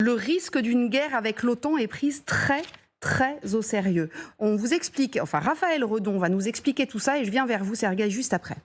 Le risque d'une guerre avec l'OTAN est pris très au sérieux. On vous explique, enfin Raphaël Redon va nous expliquer tout ça et je viens vers vous Sergueï juste après.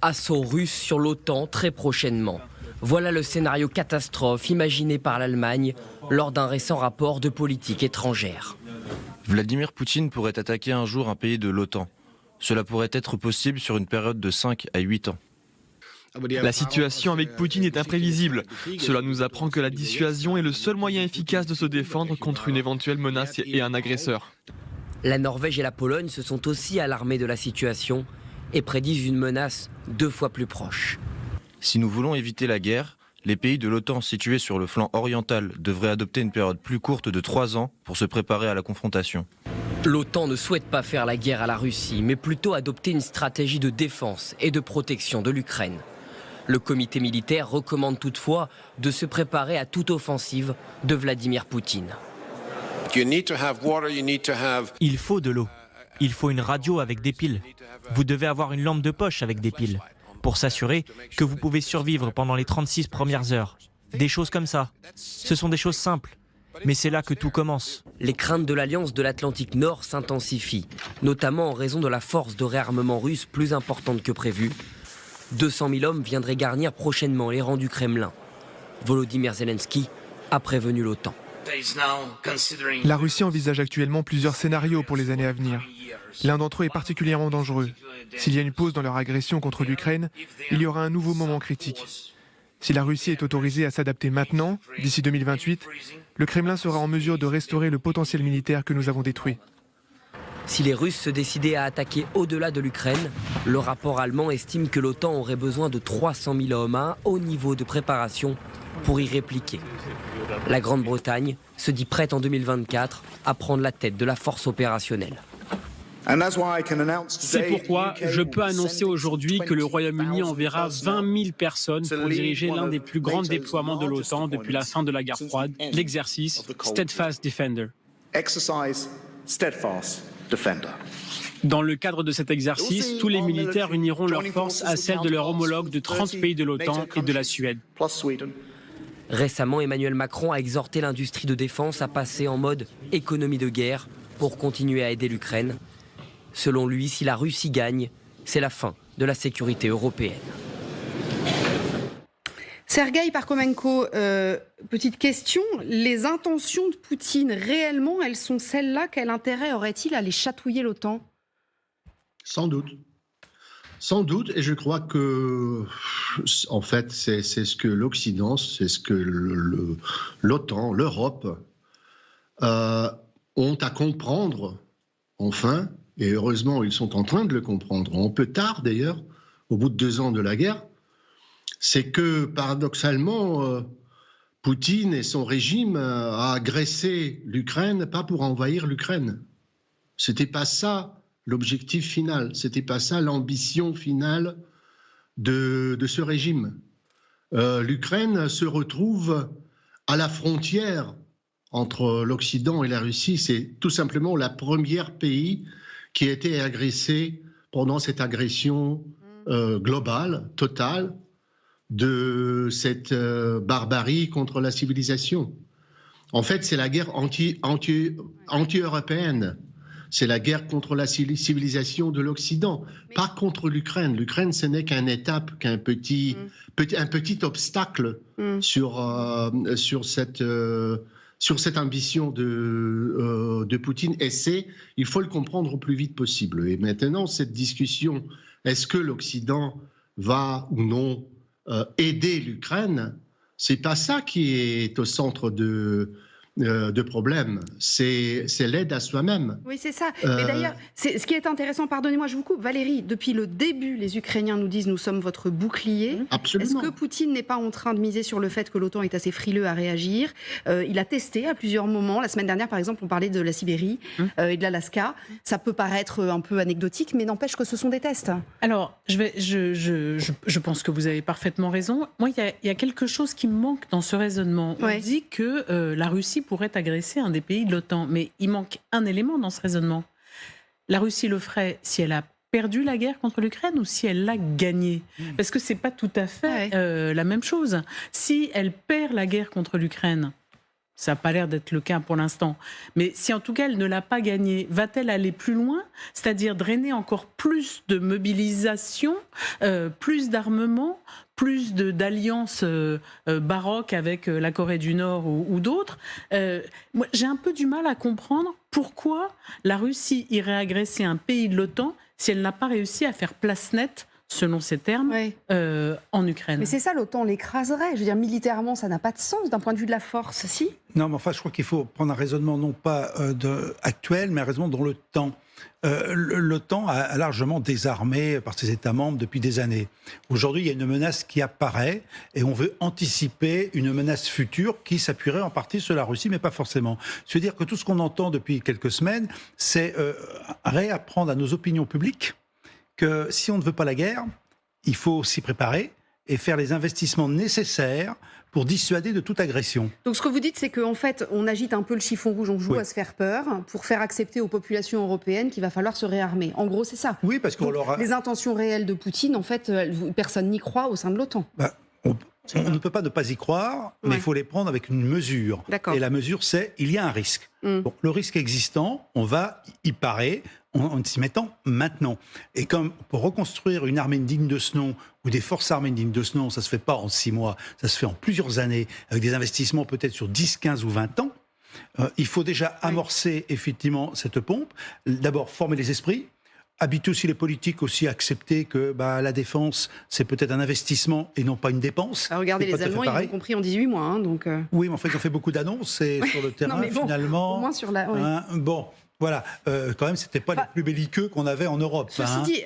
Assaut russe sur l'OTAN très prochainement. Voilà le scénario catastrophe imaginé par l'Allemagne lors d'un récent rapport de politique étrangère. Vladimir Poutine pourrait attaquer un jour un pays de l'OTAN. Cela pourrait être possible sur une période de 5 à 8 ans. La situation avec Poutine est imprévisible. Cela nous apprend que la dissuasion est le seul moyen efficace de se défendre contre une éventuelle menace et un agresseur. La Norvège et la Pologne se sont aussi alarmées de la situation et prédisent une menace 2 fois plus proche. Si nous voulons éviter la guerre, les pays de l'OTAN situés sur le flanc oriental devraient adopter une période plus courte de 3 ans pour se préparer à la confrontation. L'OTAN ne souhaite pas faire la guerre à la Russie, mais plutôt adopter une stratégie de défense et de protection de l'Ukraine. Le comité militaire recommande toutefois de se préparer à toute offensive de Vladimir Poutine. Il faut de l'eau. Il faut une radio avec des piles. Vous devez avoir une lampe de poche avec des piles pour s'assurer que vous pouvez survivre pendant les 36 premières heures. Des choses comme ça. Ce sont des choses simples, mais c'est là que tout commence. Les craintes de l'Alliance de l'Atlantique Nord s'intensifient, notamment en raison de la force de réarmement russe plus importante que prévu. 200 000 hommes viendraient garnir prochainement les rangs du Kremlin. Volodymyr Zelensky a prévenu l'OTAN. La Russie envisage actuellement plusieurs scénarios pour les années à venir. L'un d'entre eux est particulièrement dangereux. S'il y a une pause dans leur agression contre l'Ukraine, il y aura un nouveau moment critique. Si la Russie est autorisée à s'adapter maintenant, d'ici 2028, le Kremlin sera en mesure de restaurer le potentiel militaire que nous avons détruit. Si les Russes se décidaient à attaquer au-delà de l'Ukraine, le rapport allemand estime que l'OTAN aurait besoin de 300 000 hommes à un haut niveau de préparation pour y répliquer. La Grande-Bretagne se dit prête en 2024 à prendre la tête de la force opérationnelle. C'est pourquoi je peux annoncer aujourd'hui que le Royaume-Uni enverra 20 000 personnes pour diriger l'un des plus grands déploiements de l'OTAN depuis la fin de la guerre froide, l'exercice Steadfast Defender. Dans le cadre de cet exercice, tous les militaires uniront leurs forces à celles de leurs homologues de 30 pays de l'OTAN et de la Suède. Récemment, Emmanuel Macron a exhorté l'industrie de défense à passer en mode économie de guerre pour continuer à aider l'Ukraine. Selon lui, si la Russie gagne, c'est la fin de la sécurité européenne. Sergueï Parkhomenko, petite question, les intentions de Poutine, réellement, elles sont celles-là? Quel intérêt aurait-il à les chatouiller l'OTAN? Sans doute. Sans doute, et je crois que, en fait, c'est ce que l'Occident, c'est ce que l'OTAN, l'Europe ont à comprendre, enfin, et heureusement, ils sont en train de le comprendre, un peu tard d'ailleurs, au bout de 2 ans de la guerre, c'est que, paradoxalement, Poutine et son régime a agressé l'Ukraine, pas pour envahir l'Ukraine. C'était pas ça l'objectif final, c'était pas ça l'ambition finale de ce régime. L'Ukraine se retrouve à la frontière entre l'Occident et la Russie. C'est tout simplement le premier pays qui a été agressé pendant cette agression globale, totale, de cette barbarie contre la civilisation. En fait, c'est la guerre anti-européenne. C'est la guerre contre la civilisation de l'Occident, pas contre l'Ukraine. L'Ukraine, ce n'est qu'une étape, un petit obstacle sur cette ambition de Poutine. Et il faut le comprendre au plus vite possible. Et maintenant, cette discussion, est-ce que l'Occident va ou non aider l'Ukraine? C'est pas ça qui est au centre de problème, c'est l'aide à soi-même. Oui, c'est ça. Mais d'ailleurs, ce qui est intéressant, pardonnez-moi, je vous coupe, Valérie, depuis le début, les Ukrainiens nous disent « nous sommes votre bouclier ». Absolument. Est-ce que Poutine n'est pas en train de miser sur le fait que l'OTAN est assez frileux à réagir? Il a testé à plusieurs moments. La semaine dernière, par exemple, on parlait de la Sibérie et de l'Alaska. Ça peut paraître un peu anecdotique, mais n'empêche que ce sont des tests. Alors, je pense que vous avez parfaitement raison. Moi, il y a quelque chose qui me manque dans ce raisonnement. On dit que la Russie pourrait agresser un des pays de l'OTAN, mais il manque un élément dans ce raisonnement. La Russie le ferait si elle a perdu la guerre contre l'Ukraine ou si elle l'a gagnée. Parce que c'est pas tout à fait la même chose. Si elle perd la guerre contre l'Ukraine, ça n'a pas l'air d'être le cas pour l'instant, mais si en tout cas elle ne l'a pas gagnée, va-t-elle aller plus loin, c'est-à-dire drainer encore plus de mobilisation, plus d'armement, plus d'alliances baroques avec la Corée du Nord ou d'autres? Moi, j'ai un peu du mal à comprendre pourquoi la Russie irait agresser un pays de l'OTAN si elle n'a pas réussi à faire place nette, selon ces termes, en Ukraine. Mais c'est ça, l'OTAN l'écraserait. Je veux dire, militairement, ça n'a pas de sens d'un point de vue de la force, si? Non, mais enfin, je crois qu'il faut prendre un raisonnement non pas actuel, mais un raisonnement dans le temps. L'OTAN a largement désarmé par ses États membres depuis des années. Aujourd'hui, il y a une menace qui apparaît et on veut anticiper une menace future qui s'appuierait en partie sur la Russie, mais pas forcément. C'est-à-dire que tout ce qu'on entend depuis quelques semaines, c'est réapprendre à nos opinions publiques que si on ne veut pas la guerre, il faut s'y préparer et faire les investissements nécessaires pour dissuader de toute agression. Donc ce que vous dites, c'est qu'en fait, on agite un peu le chiffon rouge, on joue à se faire peur pour faire accepter aux populations européennes qu'il va falloir se réarmer. En gros, c'est ça. Oui, parce qu'on leur a... Les intentions réelles de Poutine, en fait, personne n'y croit au sein de l'OTAN. On ne peut pas ne pas y croire, mais il faut les prendre avec une mesure. Et la mesure, c'est il y a un risque. Bon, le risque existant, on va y parer en s'y mettant maintenant. Et comme pour reconstruire une armée digne de ce nom, ou des forces armées dignes de ce nom, ça ne se fait pas en 6 mois, ça se fait en plusieurs années, avec des investissements peut-être sur 10, 15 ou 20 ans, il faut déjà amorcer effectivement cette pompe, d'abord former les esprits, habituer aussi les politiques aussi à accepter que la défense, c'est peut-être un investissement et non pas une dépense. Regardez les Allemands, ils ont compris en 18 mois. Hein, donc Oui, mais en fait, ils ont fait beaucoup d'annonces et sur le terrain, non, finalement... Au moins sur la... Voilà, quand même, c'était pas les plus belliqueux qu'on avait en Europe. Ceci dit,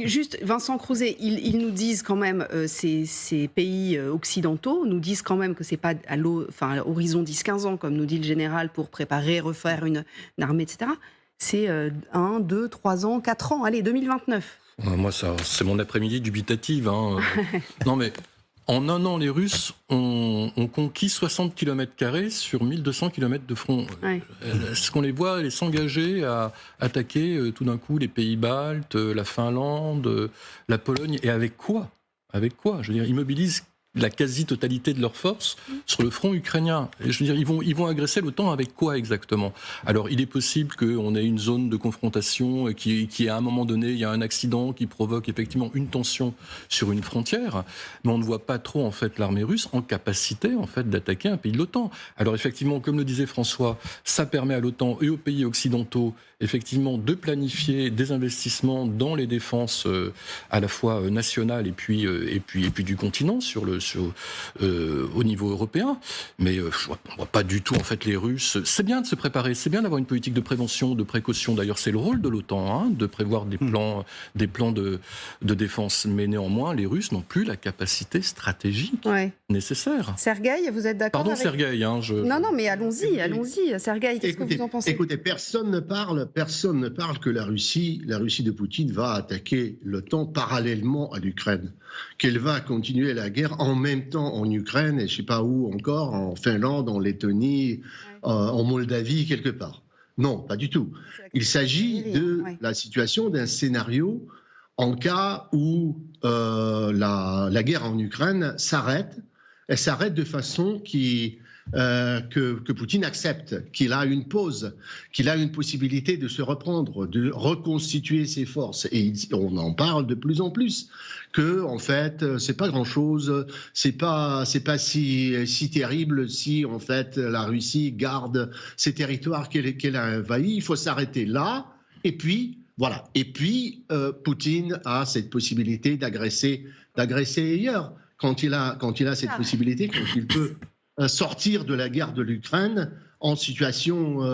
juste Vincent Crouzet, ils nous disent quand même, ces pays occidentaux nous disent quand même que c'est pas à l'horizon 10-15 ans, comme nous dit le général, pour préparer, refaire une armée, etc. C'est 1, 2, 3 ans, 4 ans, allez, 2029. Moi, c'est mon après-midi dubitative. Hein. Non, mais en un an, les Russes ont conquis 60 km² sur 1200 km de front. Est-ce qu'on les voit aller s'engager à attaquer tout d'un coup les pays baltes, la Finlande, la Pologne? Et avec quoi? Avec quoi? Je veux dire, ils mobilisent la quasi-totalité de leurs forces sur le front ukrainien. Et je veux dire, ils vont agresser l'OTAN avec quoi exactement? Alors, il est possible qu'on ait une zone de confrontation qui à un moment donné, il y a un accident qui provoque effectivement une tension sur une frontière, mais on ne voit pas trop en fait l'armée russe en capacité en fait d'attaquer un pays de l'OTAN. Alors effectivement, comme le disait François, ça permet à l'OTAN et aux pays occidentaux effectivement de planifier des investissements dans les défenses à la fois nationales et puis du continent au niveau européen. Mais je vois pas du tout en fait les Russes. C'est bien de se préparer, c'est bien d'avoir une politique de prévention, de précaution. D'ailleurs, c'est le rôle de l'OTAN de prévoir des plans de défense. Mais néanmoins, les Russes n'ont plus la capacité stratégique nécessaire. Sergueï, vous êtes d'accord? Pardon, Sergueï. Non, mais allons-y. Sergueï, qu'est-ce que vous en pensez? Écoutez, personne ne parle que la Russie de Poutine va attaquer l'OTAN parallèlement à l'Ukraine, qu'elle va continuer la guerre en même temps en Ukraine et je ne sais pas où encore, en Finlande, en Lettonie, en Moldavie, quelque part. Non, pas du tout. Il s'agit de la situation d'un scénario en cas où la guerre en Ukraine s'arrête. Elle s'arrête de façon que Poutine accepte, qu'il a une pause, qu'il a une possibilité de se reprendre, de reconstituer ses forces. Et on en parle de plus en plus, que en fait, c'est pas grand-chose, c'est pas si terrible si en fait la Russie garde ces territoires qu'elle a envahis. Il faut s'arrêter là, et puis voilà. Et puis Poutine a cette possibilité d'agresser ailleurs. Quand il a cette possibilité, quand il peut sortir de la guerre de l'Ukraine en situation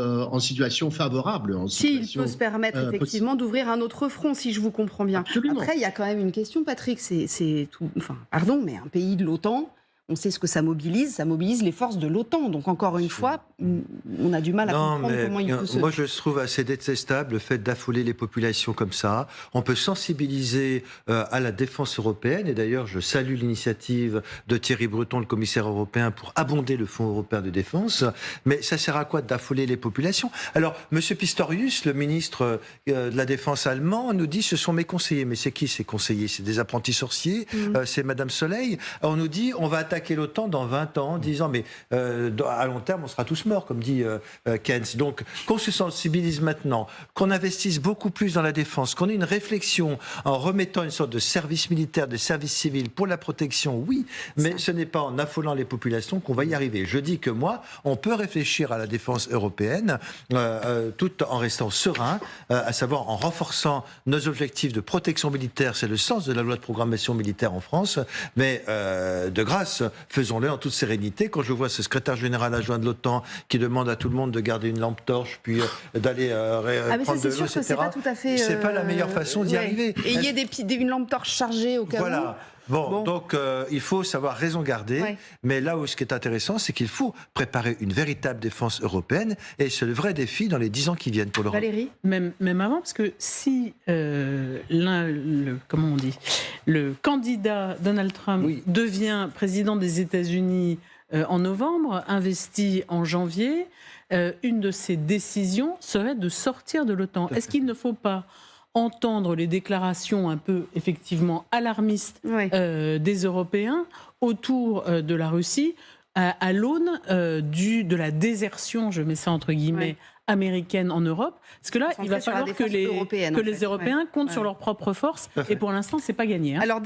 favorable. S'il peut se permettre effectivement d'ouvrir un autre front, si je vous comprends bien. Absolument. Après, il y a quand même une question, Patrick, c'est tout. Enfin, pardon, mais un pays de l'OTAN, on sait ce que ça mobilise les forces de l'OTAN. Donc encore une fois, on a du mal à comprendre comment il peut se... Moi, je trouve assez détestable le fait d'affoler les populations comme ça. On peut sensibiliser à la défense européenne, et d'ailleurs, je salue l'initiative de Thierry Breton, le commissaire européen, pour abonder le Fonds européen de défense. Mais ça sert à quoi d'affoler les populations? Alors, M. Pistorius, le ministre de la Défense allemand, nous dit ce sont mes conseillers. Mais c'est qui ces conseillers? C'est des apprentis sorciers? C'est Madame Soleil? On nous dit on va attaquer l'OTAN dans 20 ans, en disant mais à long terme on sera tous morts, comme dit Keynes. Donc qu'on se sensibilise maintenant, qu'on investisse beaucoup plus dans la défense, qu'on ait une réflexion en remettant une sorte de service militaire, de service civil pour la protection, oui, mais ce n'est pas en affolant les populations qu'on va y arriver. Je dis que moi, on peut réfléchir à la défense européenne tout en restant serein, à savoir en renforçant nos objectifs de protection militaire. C'est le sens de la loi de programmation militaire en France, mais de grâce, faisons-le en toute sérénité. Quand je vois ce secrétaire général adjoint de l'OTAN qui demande à tout le monde de garder une lampe torche, puis d'aller prendre de l'eau, etc. C'est pas tout à fait... C'est pas la meilleure façon d'y arriver. Et il y a une lampe torche chargée au cas où. Voilà. Bon, donc il faut savoir raison garder, mais là où ce qui est intéressant, c'est qu'il faut préparer une véritable défense européenne, et c'est le vrai défi dans les 10 ans qui viennent pour l'Europe. Valérie ? Même avant, parce que si le candidat Donald Trump devient président des États-Unis en novembre, investi en janvier, une de ses décisions serait de sortir de l'OTAN. Est-ce qu'il ne faut pas entendre les déclarations un peu effectivement alarmistes des Européens autour de la Russie à l'aune de la désertion, je mets ça entre guillemets, américaine en Europe? Parce que là, il va falloir que les Européens comptent sur leurs propres forces, et pour l'instant, c'est pas gagné. Alors,